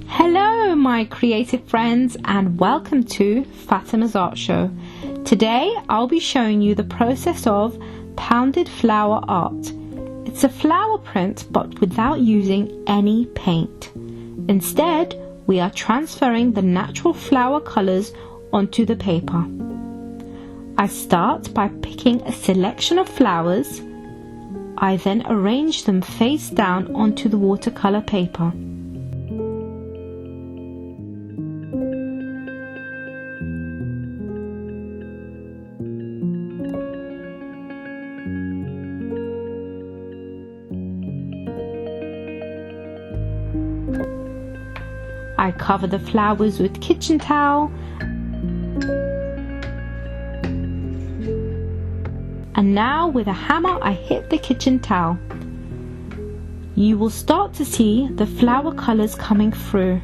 Hello my creative friends and welcome to Fatema's Art Show. Today I'll be showing you the process of pounded flower art. It's a flower print but without using any paint. Instead, we are transferring the natural flower colours onto the paper. I start by picking a selection of flowers. I then arrange them face down onto the watercolour paper. I cover the flowers with kitchen towel and now with a hammer I hit the kitchen towel. You will start to see the flower colours coming through.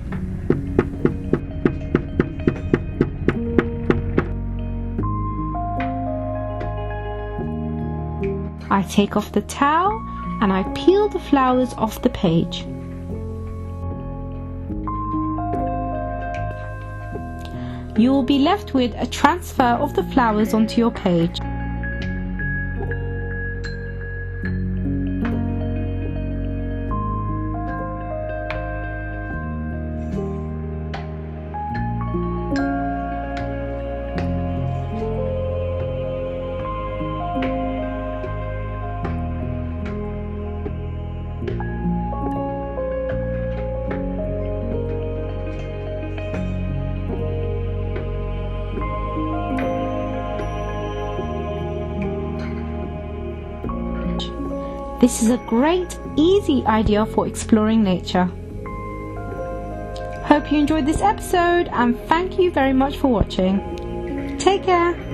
I take off the towel and I peel the flowers off the page. You will be left with a transfer of the flowers onto your page. This is a great, easy idea for exploring nature. Hope you enjoyed this episode and thank you very much for watching. Take care.